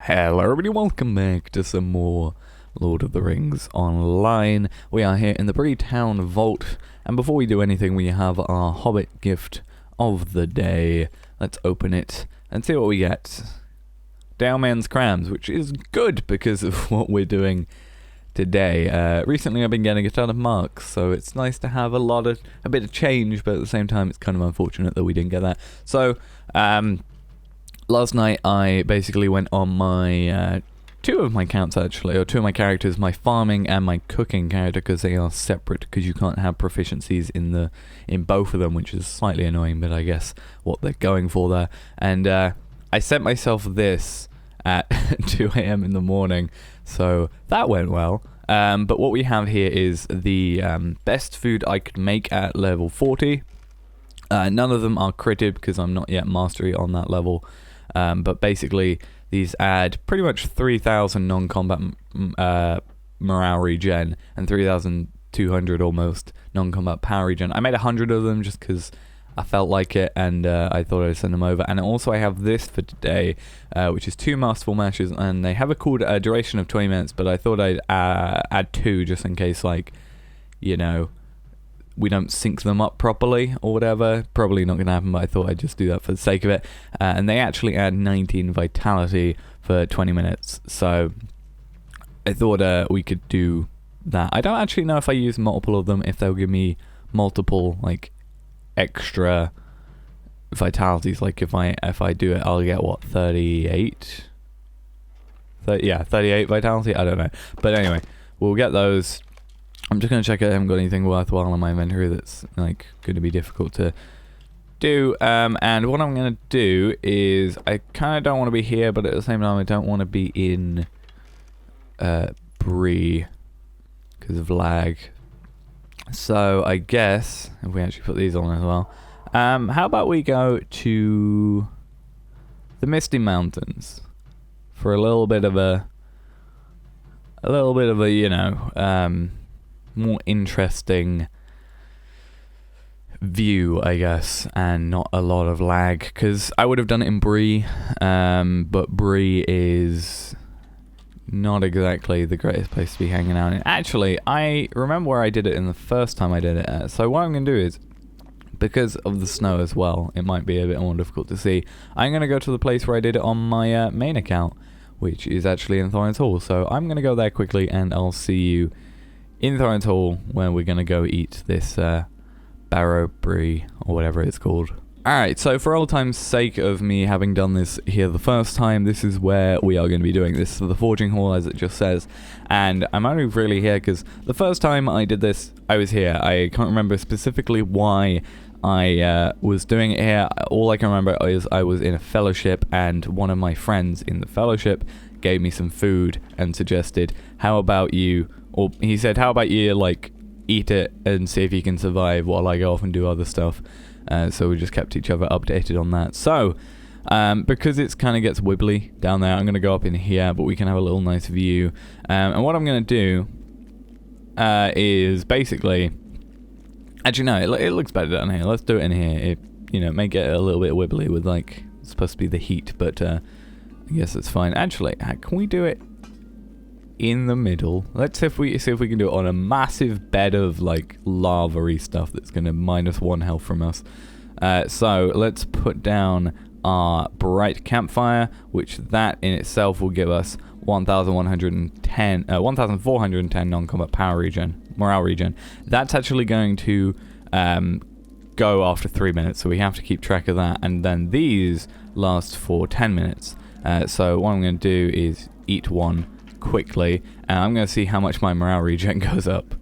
Hello everybody, welcome back to some more Lord of the Rings Online. We are here in the Barrow Town Vault, and before we do anything we have our Hobbit gift of the day. Let's open it and see what we get. Dowman's Crams, which is good because of what we're doing today. Recently I've been getting a ton of marks, so it's nice to have a bit of change, but at the same time it's kind of unfortunate that we didn't get that. So, last night I basically went on my, two of my characters, my farming and my cooking character, because they are separate, because you can't have proficiencies in both of them, which is slightly annoying, but I guess what they're going for there. And I set myself this at 2 a.m. in the morning, so that went well. But what we have here is the best food I could make at level 40. None of them are critted because I'm not yet mastery on that level. But basically, these add pretty much 3,000 non-combat morale regen and 3,200 almost non-combat power regen. I made 100 of them just because I felt like it, and I thought I'd send them over. And also I have this for today, which is 2 masterful matches, and they have a duration of 20 minutes, but I thought I'd add 2 just in case, like, you know, we don't sync them up properly or whatever. Probably not going to happen, but I thought I'd just do that for the sake of it. And they actually add 19 vitality for 20 minutes. So I thought we could do that. I don't actually know if I use multiple of them, if they'll give me multiple, like, extra vitalities. Like, if I do it, I'll get, what, 38? Yeah, 38 vitality? I don't know. But anyway, we'll get those. I'm just going to check I haven't got anything worthwhile in my inventory that's, like, going to be difficult to do. And what I'm going to do is, I kind of don't want to be here, but at the same time I don't want to be in Brie because of lag. So I guess, if we actually put these on as well, how about we go to the Misty Mountains for a little bit of a, you know, more interesting view, I guess, and not a lot of lag, because I would have done it in Brie, but Brie is not exactly the greatest place to be hanging out in. Actually, I remember where I did it in the first time I did it at, so what I'm going to do is, because of the snow as well, it might be a bit more difficult to see, I'm going to go to the place where I did it on my main account, which is actually in Thorin's Hall. So I'm going to go there quickly, and I'll see you in Thorin's Hall, where we're going to go eat this Barrow-Brie, or whatever it's called. Alright, so for old time's sake of me having done this here the first time, this is where we are going to be doing this, the Forging Hall, as it just says. And I'm only really here because the first time I did this, I was here. I can't remember specifically why I was doing it here. All I can remember is I was in a fellowship, and one of my friends in the fellowship gave me some food and suggested, how about you... Or he said, how about you, like, eat it and see if you can survive while I go off and do other stuff. So we just kept each other updated on that. So, because it kind of gets wibbly down there, I'm going to go up in here, but we can have a little nice view. And what I'm going to do is basically... Actually, no, it looks better down here. Let's do it in here. It, you know, may get a little bit wibbly with, like, it's supposed to be the heat, but I guess it's fine. Actually, can we do it in the middle? Let's see if we can do it on a massive bed of, like, lava-y stuff that's going to -1 health from us. So let's put down our bright campfire, which that in itself will give us 1,410 non-combat power regen, morale regen. That's actually going to go after 3 minutes, so we have to keep track of that. And then these last for 10 minutes. So what I'm going to do is eat one quickly, and I'm going to see how much my morale regen goes up.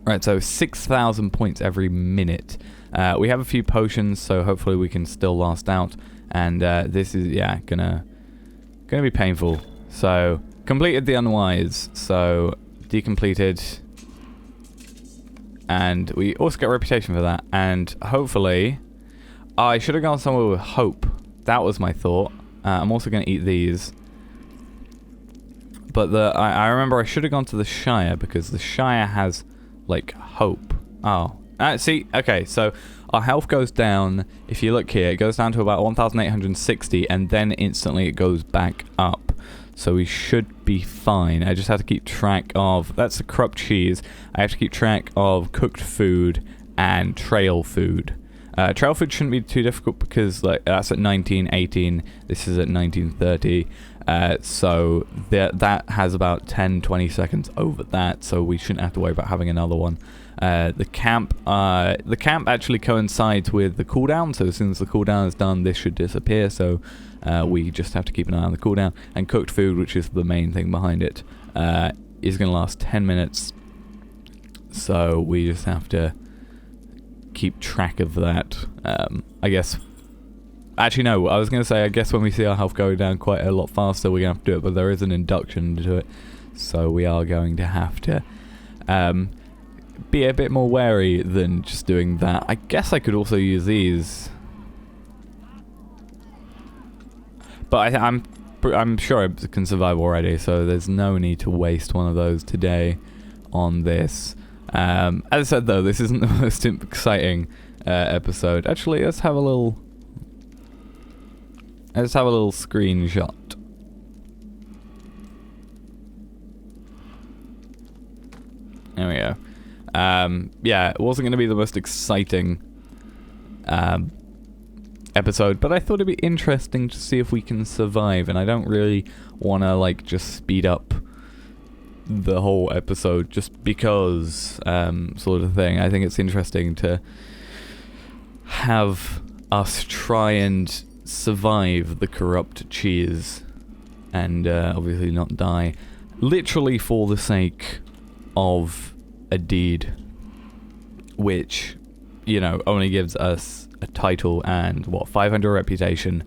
Right, so 6,000 points every minute. We have a few potions, so hopefully we can still last out. And this is, yeah, gonna be painful. So completed the unwise, so decompleted, and we also get a reputation for that. And hopefully, I should have gone somewhere with hope. That was my thought. I'm also going to eat these. But I remember I should have gone to the Shire, because the Shire has, like, hope. Oh. See, okay, so our health goes down. If you look here, it goes down to about 1,860, and then instantly it goes back up. So we should be fine. I just have to keep track of... That's the corrupt cheese. I have to keep track of cooked food and trail food. Trail food shouldn't be too difficult because like that's at 1918. This is at 1930. So that has about 10-20 seconds over that. So we shouldn't have to worry about having another one. The camp actually coincides with the cooldown. So as soon as the cooldown is done, this should disappear. So we just have to keep an eye on the cooldown. And cooked food, which is the main thing behind it, is going to last 10 minutes. So we just have to keep track of that. I guess... Actually, no, I was going to say, I guess when we see our health go down quite a lot faster, we're going to have to do it, but there is an induction to it. So we are going to have to be a bit more wary than just doing that. I guess I could also use these. But I'm sure I can survive already, so there's no need to waste one of those today on this. As I said, though, this isn't the most exciting episode. Actually, let's have a little screenshot. There we go. Yeah, it wasn't going to be the most exciting episode, but I thought it'd be interesting to see if we can survive, and I don't really want to, like, just speed up the whole episode just because sort of thing. I think it's interesting to have us try and survive the corrupt cheese and obviously not die literally for the sake of a deed which, you know, only gives us a title and 500 reputation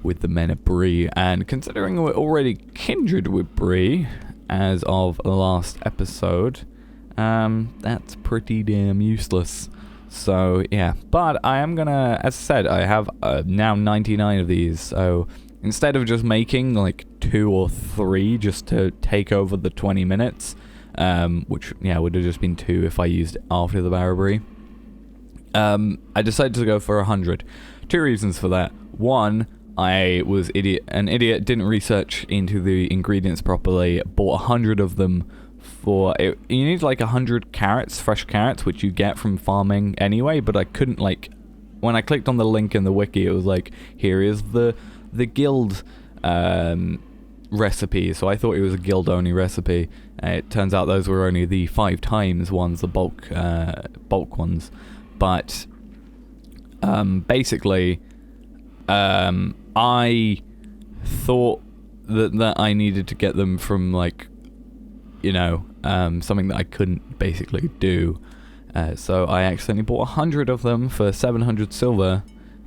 with the men of Brie. And considering we're already kindred with Brie as of the last episode, that's pretty damn useless. So yeah, but I am gonna, as I said, I have now 99 of these, so instead of just making like 2 or 3 just to take over the 20 minutes, which yeah would have just been 2 if I used it after the Barrow-Brie, I decided to go for 100. 2 reasons for that. One, I was an idiot, didn't research into the ingredients properly, bought 100 of them for it. You need like 100 carrots, fresh carrots, which you get from farming anyway, but I couldn't, like, when I clicked on the link in the wiki, it was like, here is the guild recipe, so I thought it was a guild only recipe. It turns out those were only the 5 times ones, the bulk ones. But basically, I thought that I needed to get them from, like, you know, something that I couldn't basically do. So I accidentally bought 100 of them for 700 silver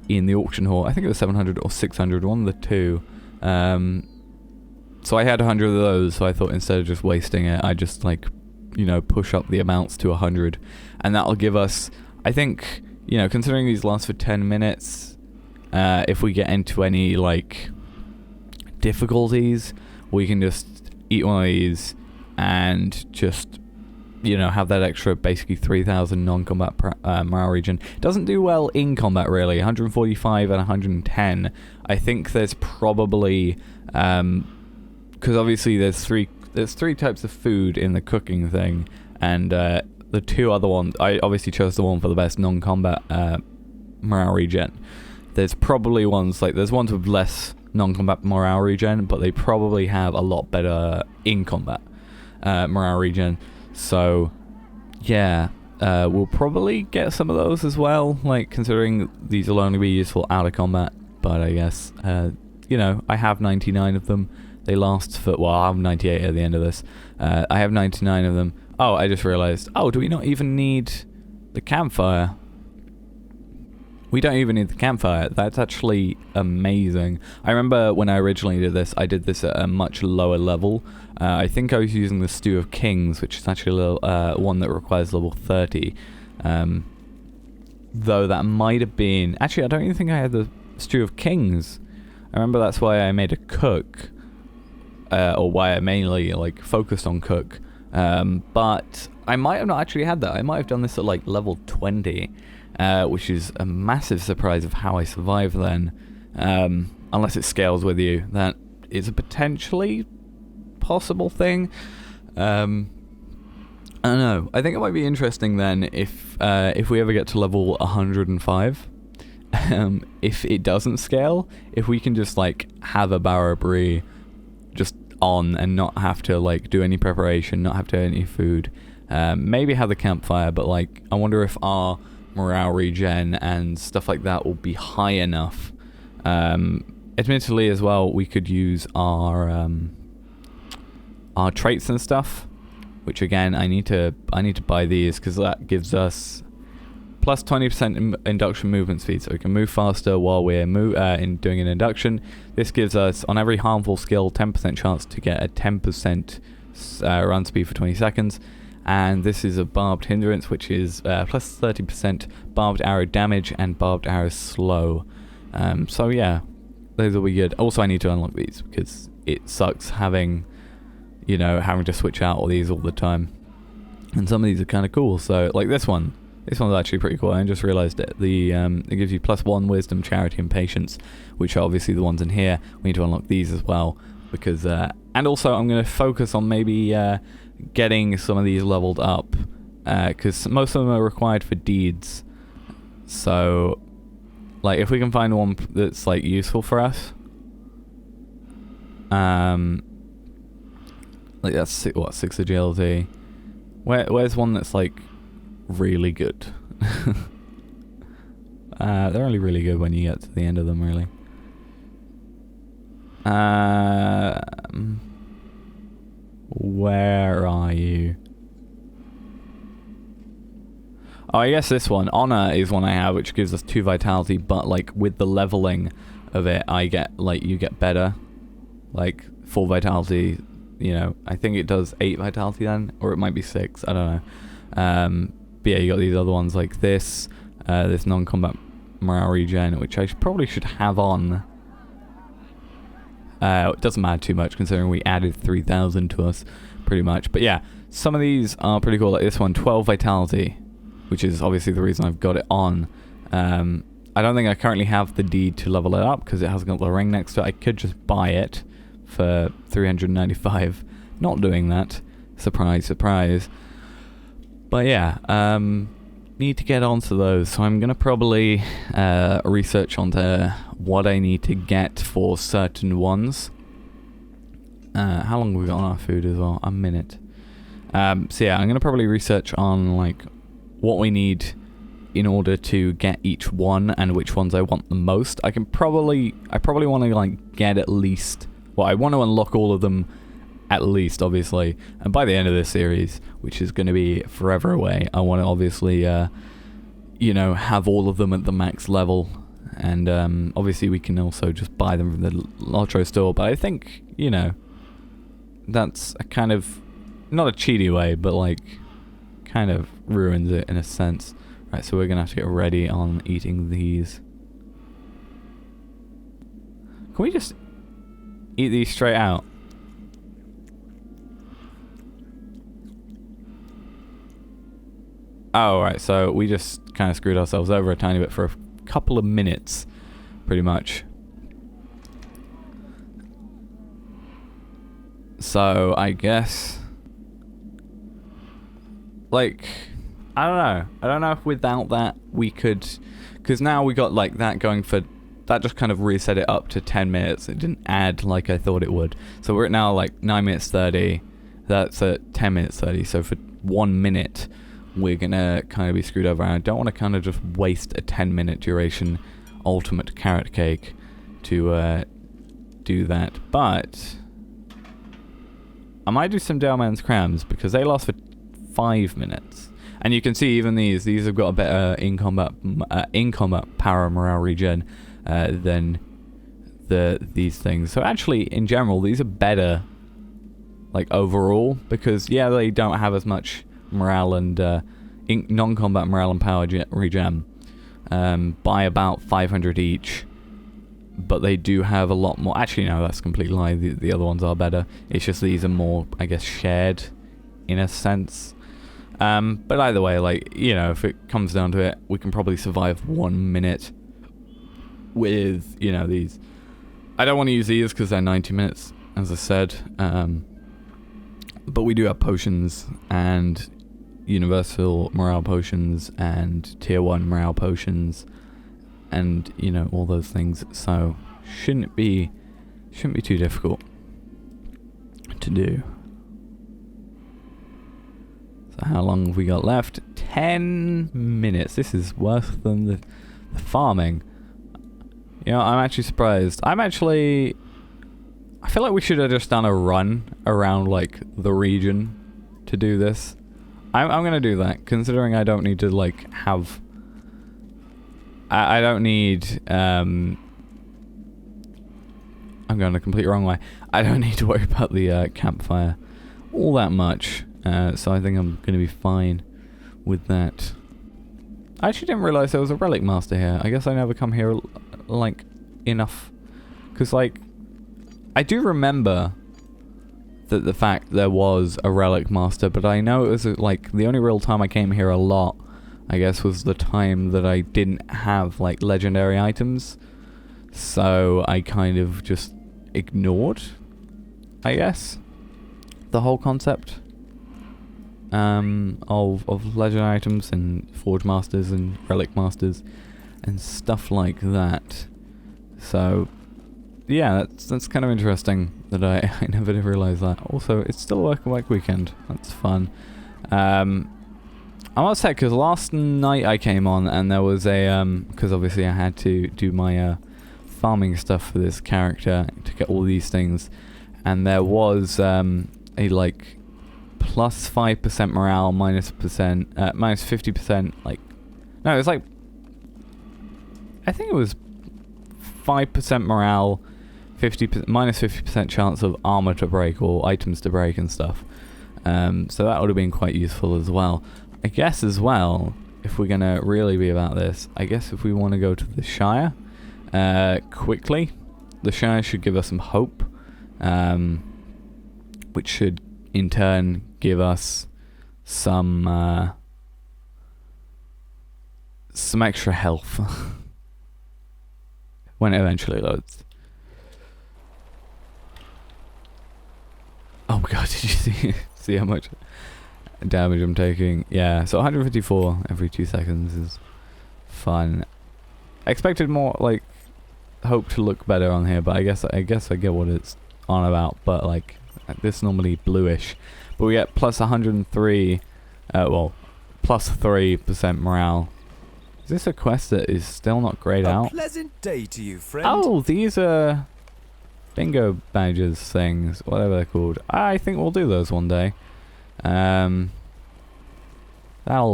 in the auction hall. I think it was 700 or 600, one of the two. So I had 100 of those, so I thought instead of just wasting it, I just, like, you know, push up the amounts to 100. And that'll give us, I think, you know, considering these last for 10 minutes, if we get into any, like, difficulties, we can just eat one of these and just, you know, have that extra basically 3,000 non-combat morale regen. Doesn't do well in combat, really. 145 and 110. I think there's probably, because obviously there's three types of food in the cooking thing, and the 2 other ones, I obviously chose the one for the best non-combat morale regen. There's probably ones, like, there's ones with less non-combat morale regen, but they probably have a lot better in combat morale regen. So yeah, we'll probably get some of those as well, like, considering these will only be useful out of combat. But I guess, you know, I have 99 of them. They last for, well, I have 98 at the end of this. I have 99 of them. Oh, I just realized, oh, do we not even need the campfire? We don't even need the campfire. That's actually amazing. I remember when I originally did this, I did this at a much lower level. I think I was using the Stew of Kings, which is actually a little, one that requires level 30. Though that might have been... Actually, I don't even think I had the Stew of Kings. I remember that's why I made a cook. Or why I mainly, like, focused on cook. But I might have not actually had that. I might have done this at, like, level 20. which is a massive surprise of how I survive then. Unless it scales with you, that is a potentially possible thing. I don't know. I think it might be interesting then if we ever get to level 105. If it doesn't scale, if we can just like have a Barrow-Brie just on and not have to like do any preparation, not have to eat any food, maybe have the campfire, but like I wonder if our morale regen and stuff like that will be high enough. Admittedly as well, we could use our traits and stuff, which again I need to buy these because that gives us plus 20% induction movement speed, so we can move faster while we're in doing an induction. This gives us, on every harmful skill, 10% chance to get a 10% run speed for 20 seconds. And this is a barbed hindrance, which is plus 30% barbed arrow damage and barbed arrow slow. So yeah, those will be good. Also, I need to unlock these because it sucks having to switch out all these all the time. And some of these are kind of cool. So like this one's actually pretty cool. I just realized it. It gives you +1 wisdom, charity, and patience, which are obviously the ones in here. We need to unlock these as well because, and also I'm going to focus on maybe getting some of these leveled up because most of them are required for deeds. So, like, if we can find one that's like useful for us, like that's 6 agility. Where's one that's like really good? They're only really good when you get to the end of them, really. Where are you? Oh, I guess this one. Honor is one I have, which gives us 2 vitality, but like with the leveling of it, I get like, you get better. Like 4 vitality, I think it does 8 vitality then, or it might be 6, I don't know. But yeah, you got these other ones like this non-combat morale regen, which I probably should have on. It doesn't matter too much considering we added 3,000 to us, pretty much. But yeah, some of these are pretty cool. Like this one, 12 vitality, which is obviously the reason I've got it on. I don't think I currently have the deed to level it up because it hasn't got the ring next to it. I could just buy it for 395. Not doing that. Surprise, surprise. But yeah, need to get onto those. So I'm going to probably research onto what I need to get for certain ones. How long have we got on our food as well? A minute. So yeah, I'm going to probably research on like what we need in order to get each one and which ones I want the most. I probably want to like get at least, well, I want to unlock all of them at least, obviously, and by the end of this series, which is going to be forever away, I want to obviously have all of them at the max level. And obviously we can also just buy them from the LOTRO store, but I think that's a kind of, not a cheaty way, but like kind of ruins it in a sense. Right, so we're gonna have to get ready on eating these. Can we just eat these straight out? Oh, right, so we just kind of screwed ourselves over a tiny bit for a couple of minutes, pretty much. So, I guess, like, I don't know if without that we could, because now we got like that going for, that just kind of reset it up to 10 minutes. It didn't add like I thought it would. So we're at now like 9 minutes 30. That's at 10 minutes 30. So for 1 minute, we're gonna kind of be screwed over. And I don't want to kind of just waste a 10-minute duration ultimate carrot cake to do that. But I might do some Daleman's crams because they last for 5 minutes. And you can see even these have got a better in combat power morale regen than these things. So actually, in general, these are better, like overall, because yeah, they don't have as much morale and non-combat morale and power regen by about 500 each. But they do have a lot more. Actually, no, that's a complete lie. The other ones are better. It's just these are more, I guess, shared in a sense. But either way, like, you know, if it comes down to it, we can probably survive 1 minute with, you know, these. I don't want to use these because they're 90 minutes, as I said. But we do have potions and universal morale potions and tier 1 morale potions and, you know, all those things. So shouldn't be too difficult to do. So how long have we got left? 10 minutes. This is worse than the farming. You know, I'm actually surprised. I feel like we should have just done a run around, like, the region to do this. I'm going to do that, considering I don't need to, like, have... I don't need... I'm going the complete wrong way. I don't need to worry about the campfire all that much. So I think I'm going to be fine with that. I actually didn't realise there was a relic master here. I guess I never come here, like, enough. Because, like, I do remember that the fact there was a relic master, but I know it was, like, the only real time I came here a lot, I guess, was the time that I didn't have, like, legendary items. So I kind of just ignored, I guess, the whole concept of legendary items and forge masters and relic masters and stuff like that. So yeah, that's kind of interesting that I never did realise that. Also, it's still a working like weekend. That's fun. I'm upset because last night I came on and there was a because obviously I had to do my farming stuff for this character to get all these things, and there was a like plus 5% morale, minus 50%, like, no, it was like, I think it was 5% morale, minus 50% chance of armor to break or items to break and stuff. So that would have been quite useful as well. I guess as well, if we're gonna really be about this, I guess if we want to go to the Shire quickly, the Shire should give us some hope, which should in turn give us some extra health when it eventually loads. Oh my god, did you see how much damage I'm taking? Yeah, so 154 every 2 seconds is fun. I expected more, like, hope to look better on here, but I guess I get what it's on about, but like, this is normally bluish. But we get plus 103, well, plus 3% morale. Is this a quest that is still not grayed out? A pleasant day to you, friend. Oh, these are bingo badges things, whatever they're called. I think we'll do those one day. That'll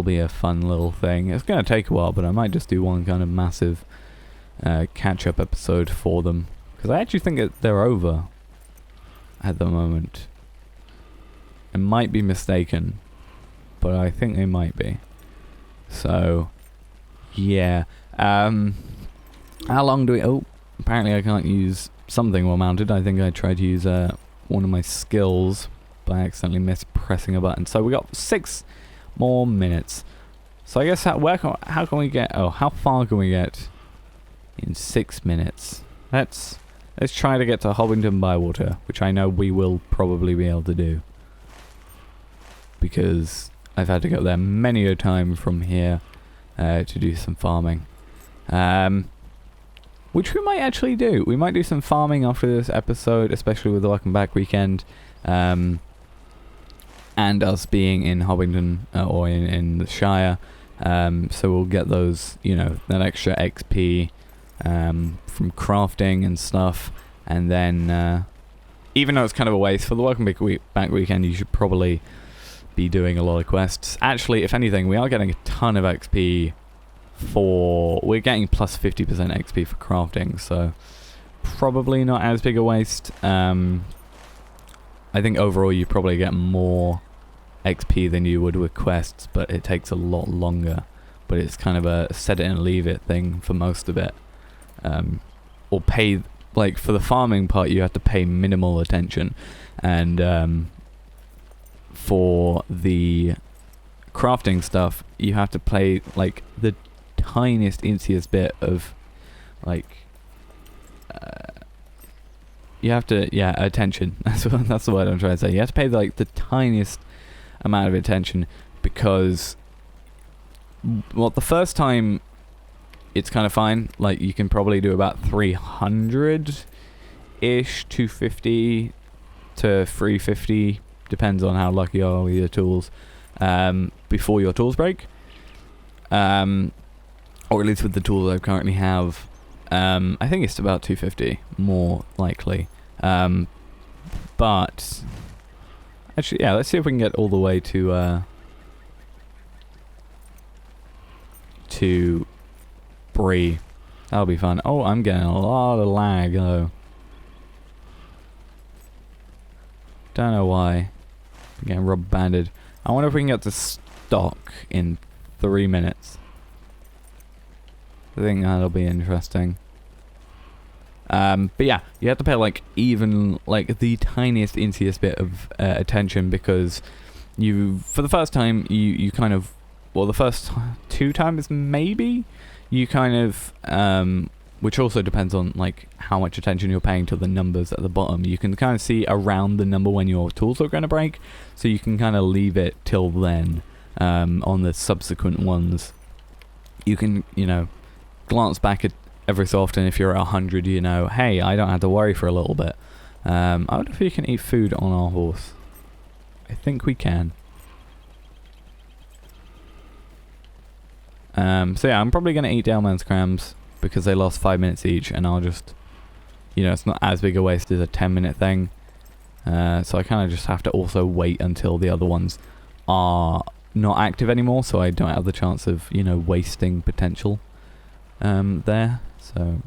be a fun little thing. It's going to take a while, but I might just do one kind of massive catch-up episode for them. Because I actually think that they're over at the moment. I might be mistaken, but I think they might be. So, yeah. How long do we... Oh, apparently I can't use something while mounted. I think I tried to use one of my skills by accidentally mispressing a button. So we got 6 more minutes. So I guess how can we get... Oh, how far can we get in 6 minutes? Let's try to get to Hobbiton Bywater, which I know we will probably be able to do, because I've had to go there many a time from here to do some farming. Which we might actually do. We might do some farming after this episode, especially with the Welcome Back weekend. And us being in Hobbiton, or in the Shire. So we'll get those, you know, that extra XP from crafting and stuff. And then, even though it's kind of a waste, for the Welcome Back weekend, you should probably be doing a lot of quests. Actually, if anything, we are getting a ton of XP we're getting plus 50% XP for crafting, so probably not as big a waste. I think overall you probably get more XP than you would with quests, but it takes a lot longer. But it's kind of a set it and leave it thing for most of it. Or pay, like, for the farming part you have to pay minimal attention, and for the crafting stuff, you have to play like the tiniest, insiest bit of like. You have to, attention. That's the word I'm trying to say. You have to pay like the tiniest amount of attention because, well, the first time it's kind of fine. Like you can probably do about 300-ish, 250 to 350, depends on how lucky you are with your tools. Before your tools break, or at least with the tools I currently have. I think it's about 250, more likely. But actually, yeah, let's see if we can get all the way to Brie. That'll be fun. Oh, I'm getting a lot of lag though. Don't know why. I'm getting rubber banded. I wonder if we can get to stock in 3 minutes. I think that'll be interesting. But yeah, you have to pay like even like the tiniest, insiest bit of attention because for the first time you kind of, well, the first 2 times maybe you kind of which also depends on like how much attention you're paying to the numbers at the bottom. You can kind of see around the number when your tools are going to break, so you can kind of leave it till then. On the subsequent ones, you can, glance back at every so often. If you're at 100, hey, I don't have to worry for a little bit. I wonder if you can eat food on our horse. I think we can. So yeah, I'm probably going to eat Delman's crams because they last 5 minutes each, and I'll just, it's not as big a waste as a 10-minute thing. So I kind of just have to also wait until the other ones are not active anymore, so I don't have the chance of, wasting potential there. So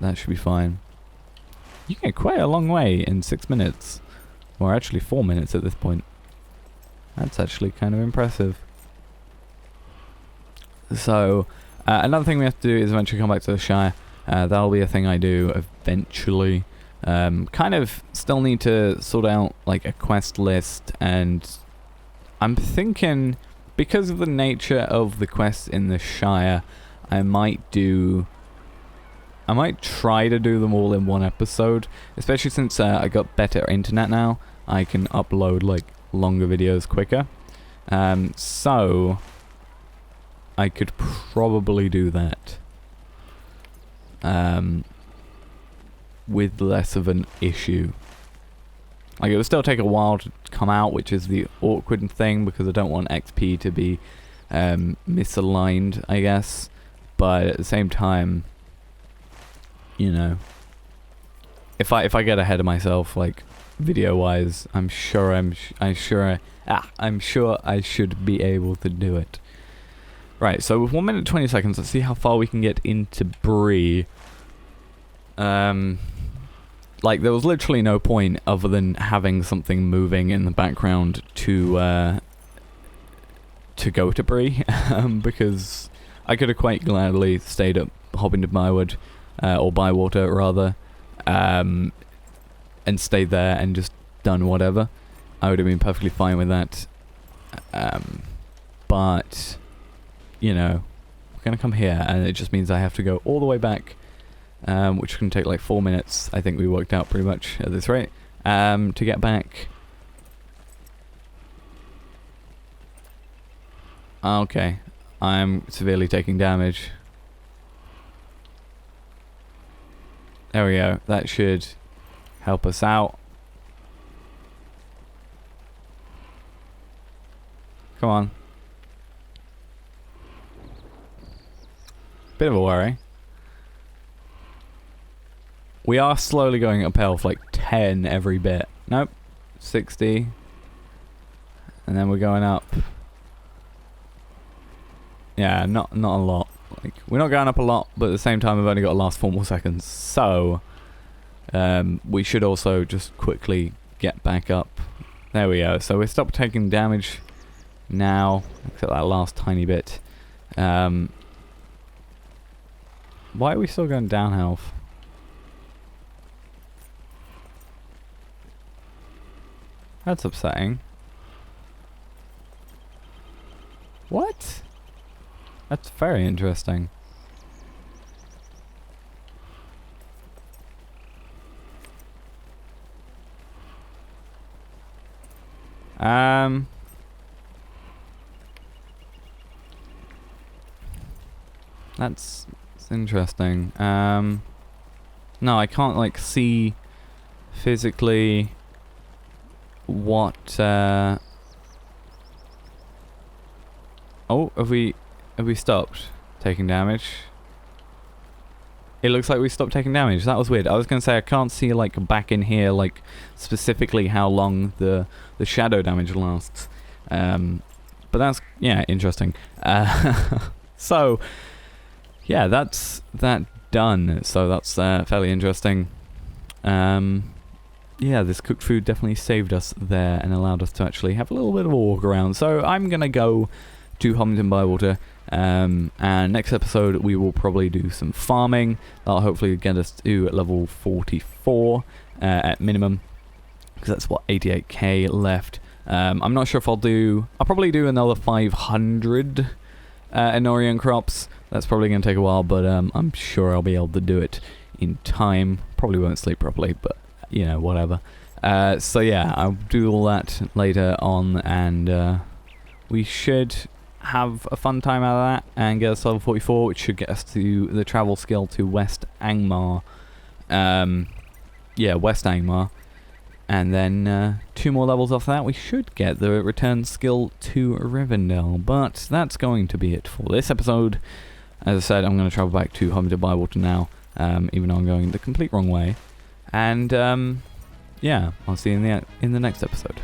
that should be fine. You get quite a long way in 6 minutes, or actually 4 minutes at this point. That's actually kind of impressive. So another thing we have to do is eventually come back to the Shire. That'll be a thing I do eventually. Kind of still need to sort out like a quest list, and I'm thinking because of the nature of the quests in the Shire, I might try to do them all in one episode, especially since I got better internet now. I can upload like longer videos quicker. So I could probably do that with less of an issue. Like, it will still take a while to come out, which is the awkward thing, because I don't want XP to be misaligned, I guess. But at the same time, if I get ahead of myself, like video-wise, I'm sure I should be able to do it. Right, so with 1 minute 20 seconds, let's see how far we can get into Brie. Like, there was literally no point other than having something moving in the background to go to Brie, because I could have quite gladly stayed up hopping to Bywood, or Bywater rather, and stayed there and just done whatever. I would have been perfectly fine with that. But we're gonna come here, and it just means I have to go all the way back, which can take like 4 minutes. I think we worked out pretty much at this rate, to get back. Okay, I'm severely taking damage. There we go. That should help us out. Come on. Bit of a worry. We are slowly going up health, like 10 every bit. Nope. 60. And then we're going up. Yeah, not a lot. Like, we're not going up a lot, but at the same time, I've only got to last 4 more seconds. So, we should also just quickly get back up. There we go. So we stopped taking damage now, except that last tiny bit. Why are we still going down health? That's upsetting. What? That's very interesting. That's interesting. No, I can't like see physically what oh, have we stopped taking damage? It looks like we stopped taking damage. That was weird. I was gonna say I can't see like back in here like specifically how long the shadow damage lasts. But that's, yeah, interesting. So yeah, that's that done. So that's fairly interesting. Yeah, this cooked food definitely saved us there and allowed us to actually have a little bit of a walk around. So I'm gonna go to Homington Bywater, and next episode we will probably do some farming. That'll hopefully get us to level 44 at minimum, because that's what, 88k left. I'm not sure if I'll probably do another 500 Enorian crops. That's probably going to take a while, but I'm sure I'll be able to do it in time. Probably won't sleep properly, but you know, whatever. So yeah, I'll do all that later on, and we should have a fun time out of that and get us to level 44, which should get us to the travel skill to West Angmar. Yeah, West Angmar. And then 2 more levels off that, we should get the return skill to Rivendell. But that's going to be it for this episode. As I said, I'm going to travel back to Homington Bywater now, even though I'm going the complete wrong way. And yeah, I'll see you in the next episode.